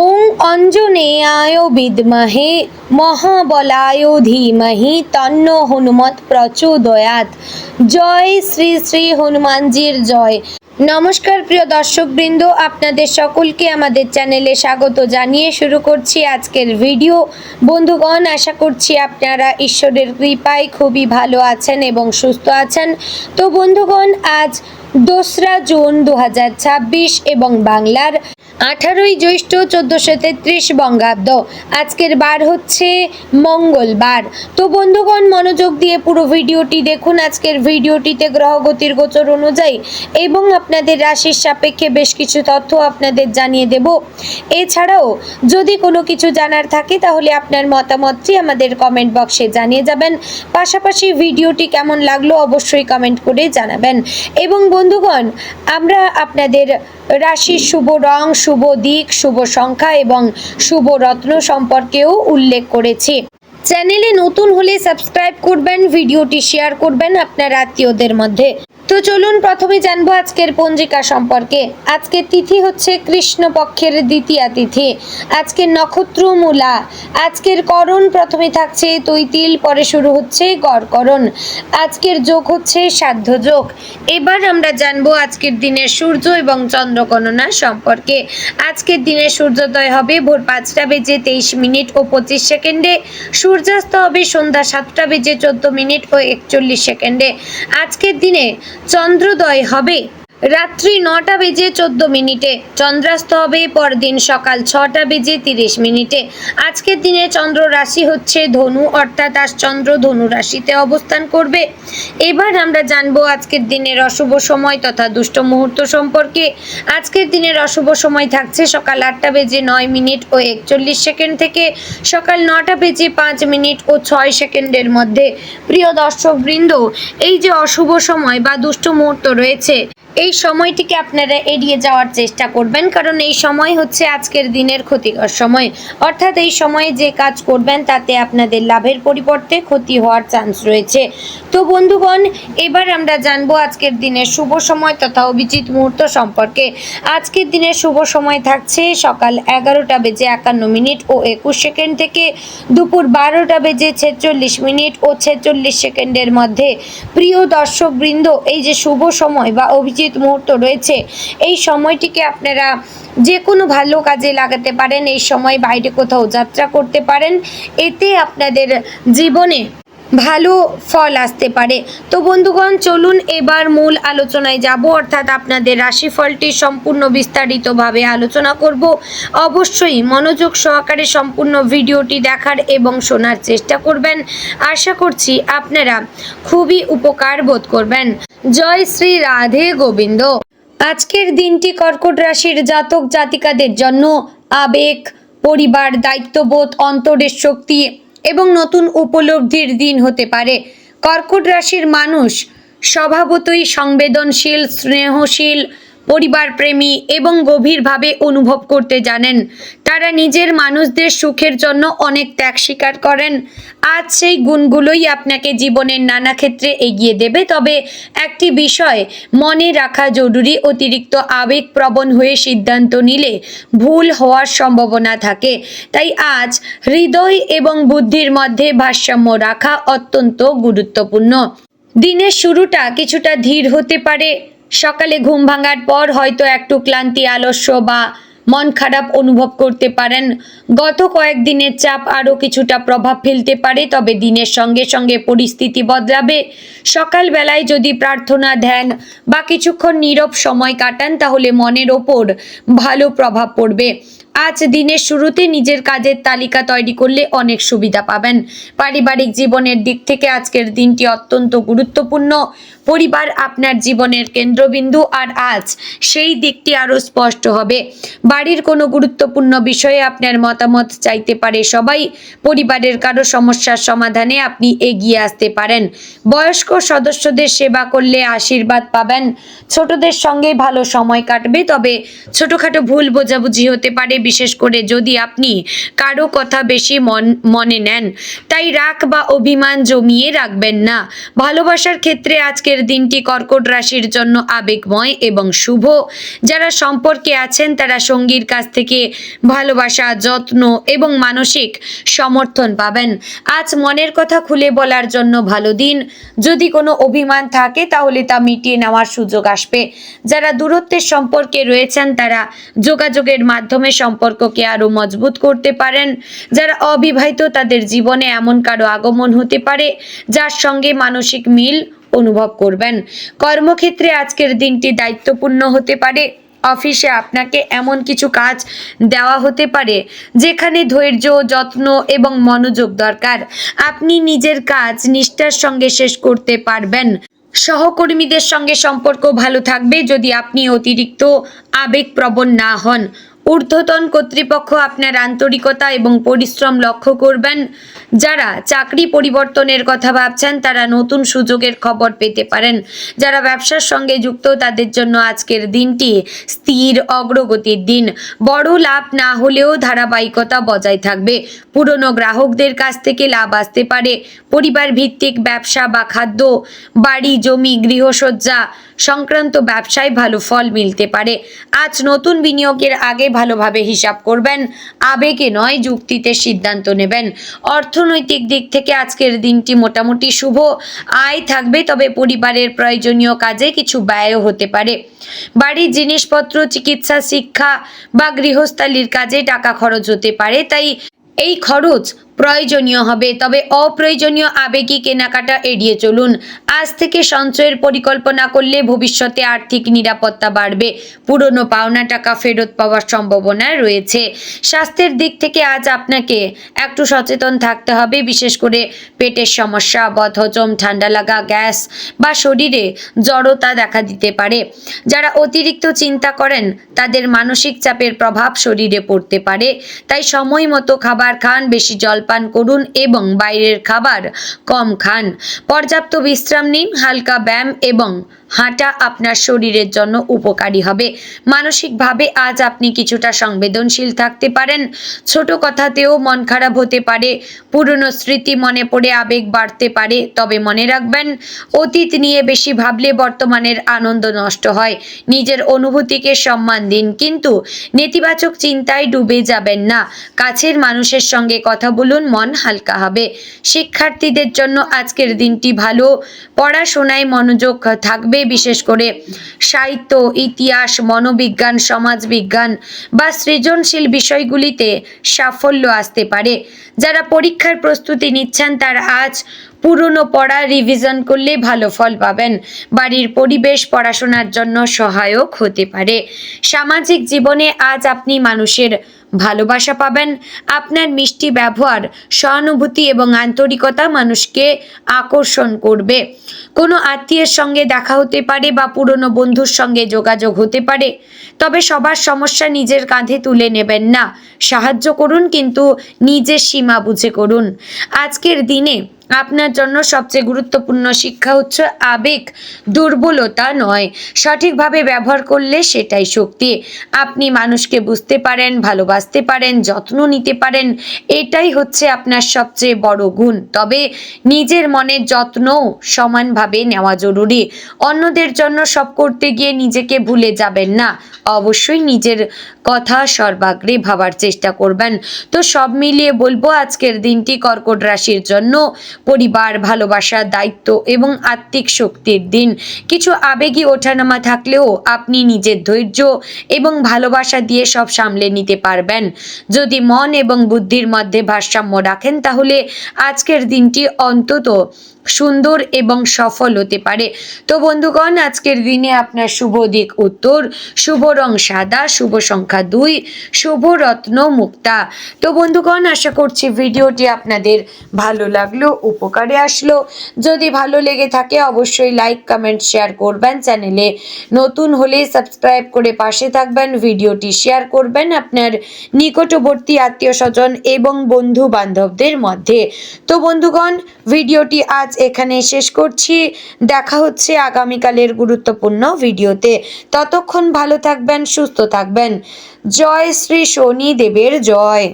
ওং অঞ্জনেয়ায় বিদ্মহে মহাবলায় ধীমহি তন্ন হনুমৎ প্রচোদয়াৎ। জয় শ্রী শ্রী হনুমানজির জয়। নমস্কার প্রিয় দর্শকবৃন্দ, আপনাদের সকলকে আমাদের চ্যানেলে স্বাগত জানিয়ে শুরু করছি আজকের ভিডিও। বন্ধুগণ, আশা করছি আপনারা ঈশ্বরের কৃপায় খুবই ভালো আছেন এবং সুস্থ আছেন। তো বন্ধুগণ, আজ 2রা জুন 2026 এবং বাংলার 18ই জ্যৈষ্ঠ 1433 বঙ্গাব্দ। আজকের বার হচ্ছে মঙ্গলবার। তো বন্ধুগণ, মনোযোগ দিয়ে পুরো ভিডিওটি দেখুন। আজকের ভিডিওটিতে গ্রহগতির গোচর অনুযায়ী এবং আপনাদের রাশির সাপেক্ষে বেশ কিছু তথ্য আপনাদের জানিয়ে দেব। এছাড়াও যদি কোনো কিছু জানার থাকে তাহলে আপনার মতামতটি আমাদের কমেন্ট বক্সে জানিয়ে যাবেন। পাশাপাশি ভিডিওটি কেমন লাগলো অবশ্যই কমেন্ট করে জানাবেন। এবং বন্ধুগণ, আমরা আপনাদের রাশির শুভ রং, শুভ দিক, শুভ সংখ্যা এবং শুভ রত্ন সম্পর্কেও উল্লেখ করেছি। চ্যানেলে নতুন হলে সাবস্ক্রাইব করবেন, ভিডিওটি শেয়ার করবেন আপনার আত্মীয়দের মধ্যে। তো চলুন প্রথমে জানবো আজকের পঞ্জিকা সম্পর্কে। আজকের তিথি হচ্ছে কৃষ্ণপক্ষের দ্বিতীয়া তিথি। আজকের নক্ষত্র মূলা। আজকের করণ প্রথমে থাকছে তৈতিল, পরে শুরু হচ্ছে গড়করণ। আজকের যোগ হচ্ছে সাধ্য যোগ। এবার আমরা জানবো আজকের দিনের সূর্য এবং চন্দ্র গণনা সম্পর্কে। আজকের দিনের সূর্যোদয় হবে ভোর 5টা বেজে 23 মিনিট ও 25 সেকেন্ডে। সূর্যাস্ত হবে সন্ধ্যা 7টা বেজে 14 মিনিট ও 41 সেকেন্ডে। আজকের দিনে চন্দ্রোদয় হবে রাত্রি 9টা বেজে 14 মিনিটে। চন্দ্রাস্ত হবে পরদিন সকাল 6টা বেজে 30 মিনিটে। আজকের দিনে চন্দ্র রাশি হচ্ছে ধনু, অর্থাৎ আজ চন্দ্র ধনু রাশিতে অবস্থান করবে। এবার আমরা জানবো আজকের দিনের অশুভ সময় তথা দুষ্ট মুহূর্ত সম্পর্কে। আজকের দিনের অশুভ সময় থাকছে সকাল 8টা বেজে 9 মিনিট ও 41 সেকেন্ড থেকে সকাল 9টা বেজে 5 মিনিট ও 6 সেকেন্ডের মধ্যে। প্রিয় দর্শকবৃন্দ, এই যে অশুভ সময় বা দুষ্ট মুহূর্ত রয়েছে, এই সময়টিকে আপনারা এড়িয়ে যাওয়ার চেষ্টা করবেন, কারণ এই সময় হচ্ছে আজকের দিনের ক্ষতিকর সময়। অর্থাৎ এই সময়ে যে কাজ করবেন তাতে আপনাদের লাভের পরিবর্তে ক্ষতি হওয়ার চান্স রয়েছে। তো বন্ধুগণ, এবার আমরা জানবো আজকের দিনের শুভ সময় তথা অভিজিৎ মুহূর্ত সম্পর্কে। আজকের দিনের শুভ সময় থাকছে সকাল 11টা বেজে 51 মিনিট ও 21 সেকেন্ড থেকে দুপুর 12টা বেজে 46 মিনিট ও 46 সেকেন্ডের মধ্যে। প্রিয় দর্শকবৃন্দ, এই যে শুভ সময় বা অভিজিৎ মুহূর্ত রয়েছে, এই সময়টিকে আপনারা যে কোনো ভালো কাজে লাগাতে পারেন। এই সময় বাইরে কোথাও যাত্রা করতে পারেন, এতে আপনাদের জীবনে ভালো ফল আসতে পারে। তো বন্ধুগণ, চলুন এবার মূল আলোচনায় যাব, অর্থাৎ আপনাদের রাশিফলটি সম্পূর্ণ বিস্তারিতভাবে আলোচনা করব। অবশ্যই মনোযোগ সহকারে সম্পূর্ণ ভিডিওটি দেখার এবং শোনার চেষ্টা করবেন। আশা করছি আপনারা খুবই উপকার বোধ করবেন। জয় শ্রী রাধে গোবিন্দ। আজকের দিনটি কর্কট রাশির জাতক জাতিকাদের জন্য আবেগ, পরিবার, দায়িত্ববোধ, অন্তরের শক্তি এবং নতুন উপলব্ধির দিন হতে পারে। কর্কট রাশির মানুষ স্বভাবতই সংবেদনশীল, স্নেহশীল, পরিবার প্রেমী এবং গভীরভাবে অনুভব করতে জানেন। তারা নিজের মানুষদের সুখের জন্য অনেক ত্যাগ স্বীকার করেন। আজ সেই গুণগুলোই আপনাকে জীবনের নানা ক্ষেত্রে এগিয়ে দেবে। তবে একটি বিষয় মনে রাখা জরুরি, অতিরিক্ত আবেগপ্রবণ হয়ে সিদ্ধান্ত নিলে ভুল হওয়ার সম্ভাবনা থাকে। তাই আজ হৃদয় এবং বুদ্ধির মধ্যে ভারসাম্য রাখা অত্যন্ত গুরুত্বপূর্ণ। দিনের শুরুটা কিছুটা ধীর হতে পারে। সকালে ঘুম ভাঙার পর হয়তো একটু ক্লান্তি, আলস্য বা মন খারাপ অনুভব করতে পারেন। গত কয়েকদিনের চাপ আরও কিছুটা প্রভাব ফেলতে পারে, তবে দিনের সঙ্গে সঙ্গে পরিস্থিতি বদলাবে। সকালবেলায় যদি প্রার্থনা, ধ্যান বা কিছুক্ষণ নীরব সময় কাটান তাহলে মনের ওপর ভালো প্রভাব পড়বে। আজ দিনের শুরুতে নিজের কাজের তালিকা তৈরি করলে অনেক সুবিধা পাবেন। পারিবারিক জীবনের দিক থেকে আজকের দিনটি অত্যন্ত গুরুত্বপূর্ণ। পরিবার আপনার জীবনের কেন্দ্রবিন্দু, আর আজ সেই দিকটি আরও স্পষ্ট হবে। বাড়ির কোনো গুরুত্বপূর্ণ বিষয়ে আপনার মতামত চাইতে পারে সবাই। পরিবারের কারো সমস্যার সমাধানে আপনি এগিয়ে আসতে পারেন। বয়স্ক সদস্যদের সেবা করলে আশীর্বাদ পাবেন। ছোটদের সঙ্গে ভালো সময় কাটবে, তবে ছোটখাটো ভুল বোঝাবুঝি হতে পারে, বিশেষ করে যদি আপনি কারো কথা বেশি মনে নেন। তাই রাগ বা অভিমান জমিয়ে রাখবেন না। ভালোবাসার ক্ষেত্রে আজকের আজকের দিনটি কর্কট রাশির জন্য আবেগময় এবং শুভ। যারা সম্পর্কে আছেন তারা সঙ্গীর কাছ থেকে ভালোবাসা, যত্ন এবং মানসিক সমর্থন পাবেন। আজ মনের কথা খুলে বলার জন্য ভালো দিন। যদি কোনো অভিমান থাকে তাহলে তা মিটিয়ে নেওয়ার সুযোগ আসবে। যারা দূরত্বের সম্পর্কে রয়েছেন তারা যোগাযোগের মাধ্যমে সম্পর্ককে আরও মজবুত করতে পারেন। যারা অবিবাহিত তাদের জীবনে এমন কারো আগমন হতে পারে যার সঙ্গে মানসিক মিল অনুভব করবেন। কর্মক্ষেত্রে আজকের দিনটি দায়িত্বপূর্ণ হতে পারে। অফিসে আপনাকে এমন কিছু কাজ দেওয়া হতে পারে যেখানে ধৈর্য, যত্ন এবং মনোযোগ দরকার। আপনি নিজের কাজ নিষ্ঠার সঙ্গে শেষ করতে পারবেন। সহকর্মীদের সঙ্গে সম্পর্ক ভালো থাকবে যদি আপনি অতিরিক্ত আবেগপ্রবণ না হন। ঊর্ধ্বতন কর্তৃপক্ষ আপনার আন্তরিকতা এবং পরিশ্রম লক্ষ্য করবেন। যারা চাকরি পরিবর্তনের কথা ভাবছেন তারা নতুন সুযোগের খবর পেতে পারেন। যারা ব্যবসার সঙ্গে যুক্ত তাদের জন্য আজকের দিনটি স্থির অগ্রগতির দিন। বড় লাভ না হলেও ধারাবাহিকতা বজায় থাকবে। পুরনো গ্রাহকদের কাছ থেকে লাভ আসতে পারে। পরিবার ভিত্তিক ব্যবসা বা খাদ্য, বাড়ি, জমি, গৃহসজ্জা সংক্রান্ত ব্যবসায় ভালো ফল মিলতে পারে। আজ নতুন বিনিয়োগের আগে ভালোভাবে হিসাব করবেন। আবেগে নয়, যুক্তিতে সিদ্ধান্ত নেবেন। অর্থনৈতিক দিক থেকে আজকের দিনটি মোটামুটি শুভ। আয় থাকবে, তবে পরিবারের প্রয়োজনীয় কাজে কিছু ব্যয়ও হতে পারে। বাড়ির জিনিসপত্র, চিকিৎসা, শিক্ষা বা গৃহস্থালির কাজে টাকা খরচ হতে পারে, তাই এই খরচ প্রয়োজনীয় হবে। তবে অপ্রয়োজনীয় আবেগী কেনাকাটা এড়িয়ে চলুন। আজ থেকে সঞ্চয়ের পরিকল্পনা করলে ভবিষ্যতে আর্থিক নিরাপত্তা বাড়বে। পুরনো পাওনা টাকা ফেরত পাওয়ার সম্ভাবনা রয়েছে। স্বাস্থ্যের দিক থেকে আজ আপনাকে একটু সচেতন থাকতে হবে, বিশেষ করে পেটের সমস্যা, বদহজম, ঠান্ডা লাগা, গ্যাস বা শরীরে জড়তা দেখা দিতে পারে। যারা অতিরিক্ত চিন্তা করেন তাদের মানসিক চাপের প্রভাব শরীরে পড়তে পারে। তাই সময় মতো খাবার খান, বেশি জল পান করুন এবং বাইরের খাবার কম খান। পর্যাপ্ত বিশ্রাম নিন। হালকা ব্যায়াম এবং হাঁটা আপনার শরীরের জন্য উপকারী হবে। মানসিকভাবে আজ আপনি কিছুটা সংবেদনশীল থাকতে পারেন। ছোট কথাতেও মন খারাপ হতে পারে। পুরনো স্মৃতি মনে পড়ে আবেগ বাড়তে পারে। তবে মনে রাখবেন, অতীত নিয়ে বেশি ভাবলে বর্তমানের আনন্দ নষ্ট হয়। নিজের অনুভূতিকে সম্মান দিন, কিন্তু নেতিবাচক চিন্তায় ডুবে যাবেন না। কাছের মানুষের সঙ্গে কথা বলুন, মন হালকা হবে। শিক্ষার্থীদের জন্য আজকের দিনটি ভালো। পড়াশোনায় মনোযোগ থাকবে, বিশেষ করে সাহিত্য, ইতিহাস, মনোবিজ্ঞান, সমাজবিজ্ঞান বা সৃজনশীল বিষয়গুলিতে সাফল্য আসতে পারে। যারা পরীক্ষার প্রস্তুতি নিচ্ছেন তারা আজ পুরনো পড়া রিভিশন করলে ভালো ফল পাবেন। বাড়ির পরিবেশ পড়াশোনার জন্য সহায়ক হতে পারে। সামাজিক জীবনে আজ আপনি মানুষের ভালোবাসা পাবেন। আপনার মিষ্টি ব্যবহার, সহানুভূতি এবং আন্তরিকতা মানুষকে আকর্ষণ করবে। কোনো আত্মীয়ের সঙ্গে দেখা হতে পারে বা পুরনো বন্ধুর সঙ্গে যোগাযোগ হতে পারে। তবে সবার সমস্যা নিজের কাঁধে তুলে নেবেন না। সাহায্য করুন, কিন্তু নিজের সীমা বুঝে করুন। আজকের দিনে আপনার জন্য সবচেয়ে গুরুত্বপূর্ণ শিক্ষা হচ্ছে আবেগ দুর্বলতা নয়, সঠিকভাবে ব্যবহার করলে সেটাই শক্তি। আপনি মানুষকে বুঝতে পারেন, ভালোবাসতে পারেন, যত্ন নিতে পারেন, এটাই হচ্ছে আপনার সবচেয়ে বড় গুণ। তবে নিজের মনের যত্নও সমানভাবে নেওয়া জরুরি। অন্যদের জন্য সব করতে গিয়ে নিজেকে ভুলে যাবেন না। অবশ্যই নিজের কথা সর্বাগ্রে ভাবার চেষ্টা করবেন। তো সব মিলিয়ে বলবো, আজকের দিনটি কর্কট রাশির জন্য পরিবার, ভালোবাসা, দায়িত্ব এবং আত্মিক শক্তির দিন। কিছু আবেগী ওঠানামা থাকলেও আপনি নিজের ধৈর্য এবং ভালোবাসা দিয়ে সব সামলে নিতে পারবেন। যদি মন এবং বুদ্ধির মধ্যে ভারসাম্য রাখেন তাহলে আজকের দিনটি অন্তত সুন্দর এবং সফল হতে পারে। তো বন্ধুগণ, আজকের দিনে আপনার শুভ দিক উত্তর, শুভ রং সাদা, শুভ সংখ্যা 2, শুভ রত্ন মুক্তা। তো বন্ধুগণ, আশা করছি ভিডিওটি আপনাদের ভালো লাগলো, উপকারে আসলো। যদি ভালো লেগে থাকে অবশ্যই লাইক, কমেন্ট, শেয়ার করবেন। চ্যানেলে নতুন হলে সাবস্ক্রাইব করে পাশে থাকবেন। ভিডিওটি শেয়ার করবেন আপনার নিকটবর্তী আত্মীয় স্বজন এবং বন্ধু বান্ধবদের মধ্যে। তো বন্ধুগণ, ভিডিওটি আজ এখানে শেষ করছি। দেখা হচ্ছে আগামীকালের গুরুত্বপূর্ণ ভিডিওতে। ততক্ষণ ভালো থাকবেন, সুস্থ থাকবেন। জয় শ্রী শনি দেবের জয়।